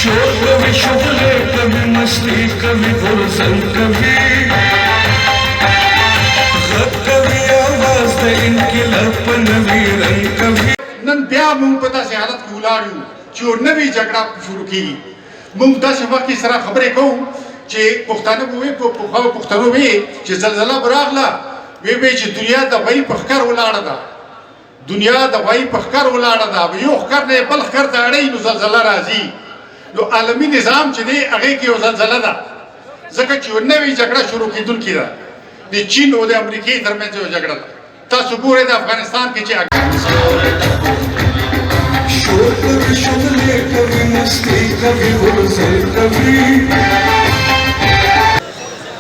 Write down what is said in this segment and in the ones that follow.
शोर कभी शुगले कभी मस्ती कभी गुलशन कभी गप कभी आवाज दे इनकलाब पे नवी रंग कभी नन बया मूंग पता से हालत की उलाड़ू जो नवी झगड़ा शुरू की मूंग दस वक्त की तरह खबरें कहूँ चे पुख्ताने पुख्तानों में चे ज़लज़ला बरागला वे चे दुनिया दवाई पखकर उलाड़ा था दुनिया दवाई पखकर उलाड़ा था वो यूँ करने बल्ख कर दाड़े इन ज़लज़ला राजी लो आलमी निज़ाम चले आगे की ज़लज़ला था ज़का जो नवी झगड़ा शुरू की दुन की था ये चीन और अमेरिकी दरमियान जो झगड़ा था तासुबूरे दा अफगानिस्तान की चे शोर कभी शुगले कभी मस्ती कभी गुलशन कभी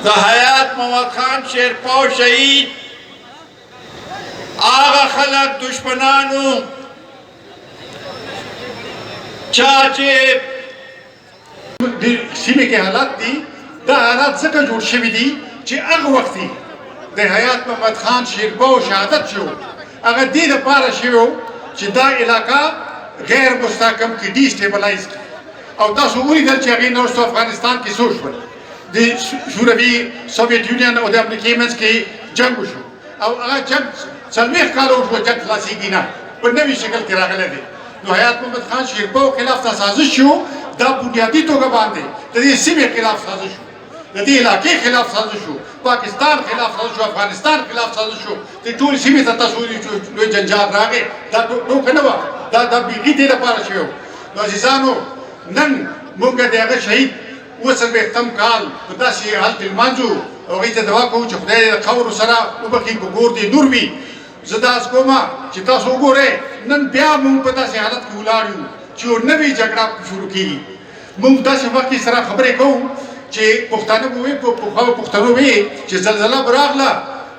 हयात मोहम्मद खान शेरपाव शहीद आगा खलक दुश्मनानू चाचे सीमे के हालात दी दा हालात ज़का जोड़ शवी दी चे अग वक्ती दे हयात मोहम्मद खान शेरपाव शहादत शो अगर दी द पारा शो चे दा इलाका गैर मुस्तहकम की डिस्टेबलाइज की और तासुबूरी दल चे अगेन नॉर्थ अफगानिस्तान की सोच बनी दी शूरवी सोवियत यूनियन और अमेरिकी में की जंग शो और अगर जंग सलमेख कालो शो जंग खलासी की ना पर नवी शक्ल के रागले दे तो हयात मोहम्मद खान शेरपाव खिलाफ साजिश शो दा बुनियादी तो का बांधे तो ये सीमे खिलाफ साजिश शो दी इलाके खिलाफ साजिश शो पाकिस्तान खिलाफ साजिश शो अफगानिस्तान खिलाफ साजिश शो तो टूल सीमे तथा सूरी जो जंजार रागे दा तो कनवा दा बिगी दे पारा शो तो अजीजानो नन मुंगा दे अगर शहीद وصل بختم قال بداسي حالت المانجو وغيت دواكو چخدای خور سرا وبکی ګور دی نور وی زداس کوما چې تاسو وګوره نن بیا مونږ په داسې حالت کې ولاړو چې نوې جګړه شروع کیږي مونږ داسې وخت سره خبرې کوو چې پښتانه وې په پښتنو وې چې زلزلہ براغله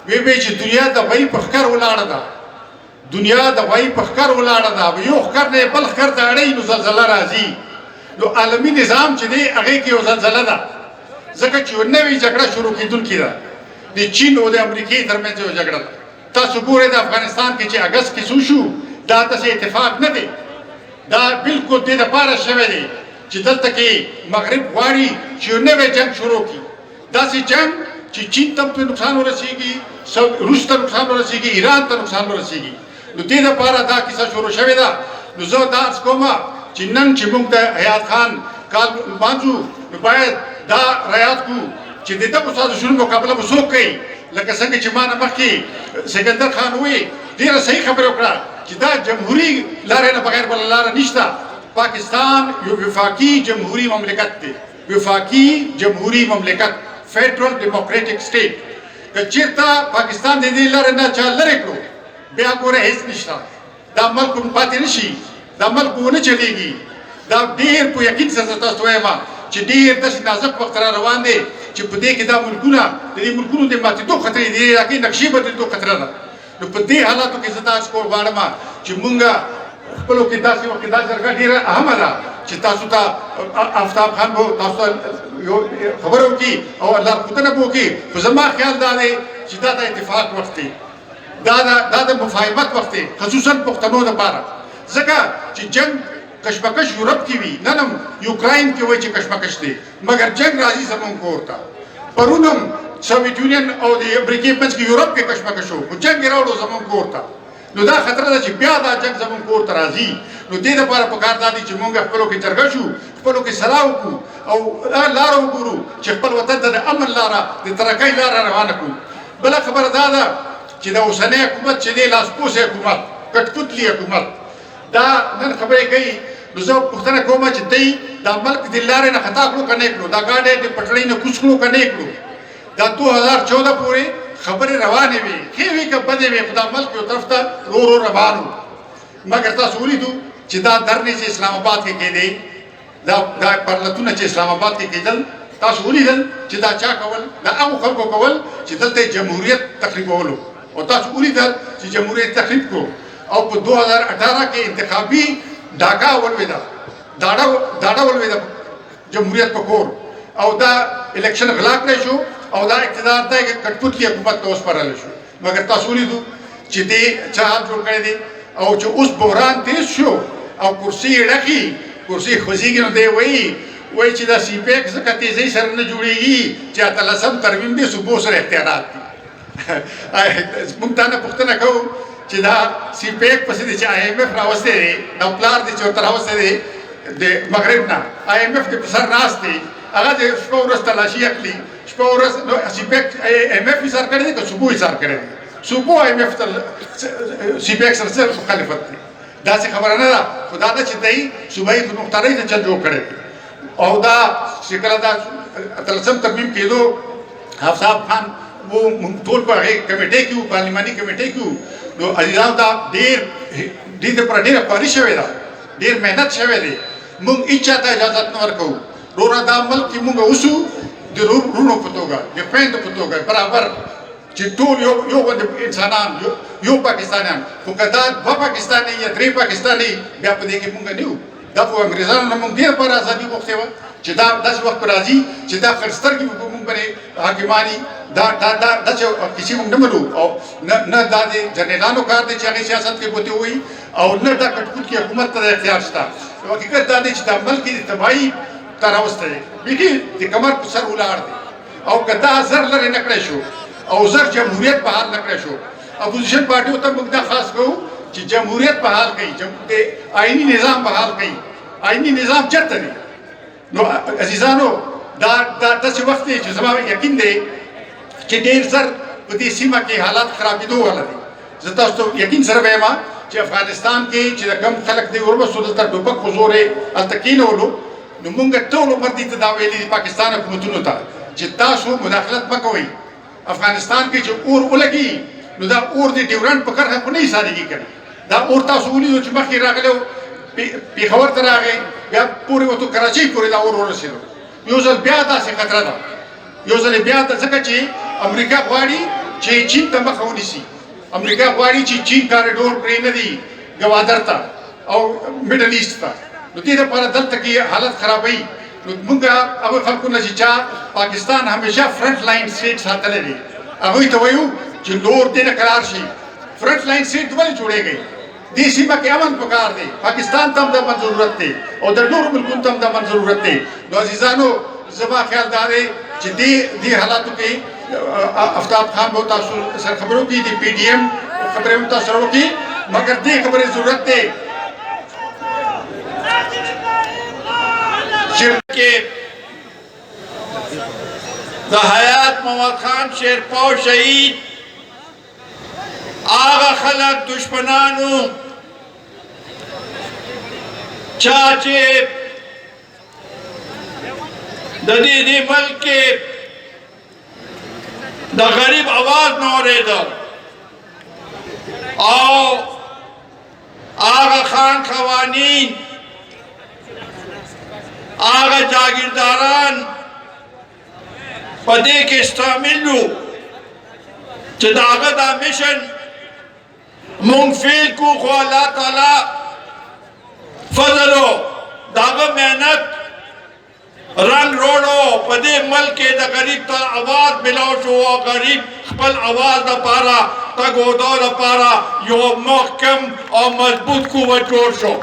وې چې دنیا د وای په خکر ولاړه ده دنیا د وای په خکر ولاړه ده یو خکر نه بل خکر ته اړې نو زلزلہ راځي लो आलमी निज़ाम चले आगे की ज़लज़ला था ज़का जो नवी झगड़ा शुरू की दुन की था ये चीन और अमेरिकी दरमियान जो झगड़ा था तासुबूरे दा अफगानिस्तान के चे अगस्त की सूशु दा तसे इत्तेफाक न दे दा बिल्कुल दे दा पारा शवे दे चिदल तके मगरिब वारी जो नवे जंग शुरू की दा से जंग ची चीन तब पे नुकसान हो रसीगी सब रूस तक नुकसान हो रसीगी ईरान तक नुकसान हो रसीगी लो दे दा पारा दा किसा शुरू शवे दा लो जो दास कोमा चिन्नन चिमुंग दा हयात खान काल बांजू बायद दा रायात को चिदेता पुसाद शुरू मुकाबला मुसोक कई लगे संग चिमाना मक्की सिकंदर खान हुए देर सही खबर उकरा चिदा जमहूरी लारे न बगैर बल लारा निश्ता पाकिस्तान यो विफाकी जमहूरी ममलिकत थे विफाकी जमहूरी ममलिकत फेडरल डेमोक्रेटिक स्टेट कचिरता पाकिस्तान दे दी लारे न चाल लरे को ब्या को रहे निश्ता दा मल्क पाते नशी दा मल्क वो न चलेगी दा देर को यकीन से सता सोएमा ची देर दस नाजक वक्त रवान दे ची पदे के दा मुल्कुना दे माती दो खतरे दे आके नक्शे बदल दो खतरा ना लो पदे हालातों के सता स्कोर बारमा ची मुंगा पलो के दासी वक्त दास रखा देर अहमदा ची तासुता आफ्ताब खान बो तासुता खबरों की और अल्लाह खुदा न बो की फजमा ख्याल दादे ची दादा इत्तेफाक वक्ती दादा मुफाहिमत वक्ती खसूसन पुख्तनों दा पारा ज़का ची जंग कशमकश यूरोप की भी ननम यूक्रेन की वही कशमकश थी मगर जंग राजी समूह को होता परुनम सोवियत यूनियन और अमेरिकी पंच की यूरोप के कशमकश हो जंग गिरावड़ो समूह को होता नो दा खतरा दा ची ब्यादा जंग समूह को होता राजी नो दे दा पारा पकार दादी ची मुंगा फलो के चरगशु फलो के सलाव को और लारो गुरु ची फल वतन दा अमन लारा दे तरकाई लारा रवाना को बला खबर दादा ची दा उसने हुकूमत ची दे लास्पो से हुकूमत कटपुतली हुकूमत दा नन खबरें कई लुज़ो पुख्तना कोमा चित्ती दा मल्क दिल्लारे न खता करो करने को दा गाड़े दे पटड़ी न कुछ करो करने को दा 2014 पूरे खबरें रवाने में खेवी का बदे में खुदा मल्क की तरफ ता रो रवानो मगर ता सूरी दू चिदा दरने से इस्लामाबाद के दे दा परलतुन से इस्लामाबाद के दल ता सूरी दल चिदा चा कवल दा अबू खल को कवल चिदल ते जमहूरियत तकरीब होलो और ता सूरी दल ची जमहूरियत तकरीब को और 2018 के इंतखाबी डाका वलवेदा दाड़ा वलवेदा जमहूरियत को कोर और दा इलेक्शन गलाक ले शो और दा इक़्तिदार दा कटपुतली हुकूमत तो उस पर ले शो मगर तासूली दो चिदे चाह जोड़ कर दे और जो उस बहरान तेज शो और कुर्सी रखी کرسي خوځېږي نو دی وایي چې دا سی پیک ځکه تیزۍ سره نه جوړېږي چې اتلسم ترمیم دی صوبو سره اختیارات دي موږ تا نه پوښتنه کوو چې دا سی پیک پسې دی چې IMF راوستی دی دا پلار دی چې ورته راوستی دی د مغرب نه IMF کې په سر ناست دی هغه د شپه ورځ تلاشي اخلي شپه ورځ نو سی پیک IMF ایثار کړی دی که صوبو ایثار کړی دی صوبو IMF سی پیک سره څه مخالفت دی داسې خبره نه ده خو دا ده چې دی صوبایي مختارۍ ته چل جوړ کړی دی او دا چې کله دا اتلسم ترمیم کېدو حافظ خان वो ټول په هغې کمیټۍ کې وو پارلماني کمیټۍ کې وو نو عزیزانو دا ډېر دې دپاره ډېره خواري شوې ده ډېر محنت شوی دی موږ هېڅ چا ته اجازت نه ورکوو وروره دا ملک کې موږ اوسو د وروڼو په توګه د خویندو په توګه برابر چې ټول یو غوندې انسانان یو پاکستانیان خو که دا دوه پاکستاني یا درې پاکستاني بیا په دې کې موږ نه یو دا خو انګریزانو نه موږ دې لپاره ازادي غوښتې وه چې دا داسې وخت به راځي چې دا خړسترګې به په موږ باندې حاکماني دا داسې کیسې موږ نه منو او نه دا د جنرالانو کار دی چې هغې سیاست کې ګوتې ووایي او نه دا کټکوټ کې حکومت ته د اختیار شته حقیقت دا دی چې دا ملک د تباهي ته راوستی دی بیخي د کمر په سر ولاړ دی او که دا زر لرې نه کړی شو او زر جمهوریت بحال نه کړی شو اپوزیشن پارټیو ته موږ دا خاص کوو چې جمهوریت بحال کړي د آئیني نظام بحال کړي آئیني نظام چېرته دی نو عزیزانو دا داسې وخت دی چې زما یقین دی چې ډېر زر په دې سیمه کې حالات خرابېدو والا دي زه تاسو ته یقین سره وایم چې افغانستان کې چې د کم خلک دی وربسو دلته ټوپک په زور یې هلته کېنولو نو مونږ ټول عمر دې ته دا ویلي دي پاکستان حکومتونو ته چې تاسو مداخلت مه کوئ افغانستان کې چې اور ولګي نو دا اور د ډیورنډ په کرښه خو نه ایسارېږي که نه دا اور تاسو ولیدو چې مخکې راغلی و پېښور ته راغی بیا پورې وتو کراچۍ پورې دا اور ورسېدو یو ځل بیا داسې خطره ده یو ځل بیا ځکه چې امریکا غواړي چې چین ته مخه ونیسي امریکا غواړي چې چین کاریډور پرېنږدي ګوادر ته او میډل ایسټ ته نو دې لپاره دلته کې حالت خرابوي نو موږ هغه خلکو نه چې چا پاکستان همیشه فرنټ لاین سټیټ ساتلی دی هغوی ته وایو چې نور دې نه قرار شي فرنټ لاین سټیټ ولې جوړېږي دې سیمه کې امن پکار دی پاکستان ته هم د امن ضرورت دی او د نورو ملکونو ته هم د امن ضرورت دی نو عزیزانو زما خیال دا دی چې دې حالاتو کې آفتاب خان به تاسو سره خبرو کې د PDM خبرې هم تاسو سره وکړي مګر دې خبرې ضرورت دی کہ حیات محمد خان شیرپاو شہید آغا خلق دشمنانو چاچے دی ملک کے دا غریب آواز نورے دا آغا خان خوانین آغا جاگیرداران پدے کے استعملو چہ داغا دا مشن منفیل کو خو اللہ تعالی فضلو داغا محنت رنگ روڑو پدے ملک دا غریب تا آواز ملاو شو غریب خپل آواز دا پارا تگو دا پارا یو محکم اور مضبوط قوت جوڑ شو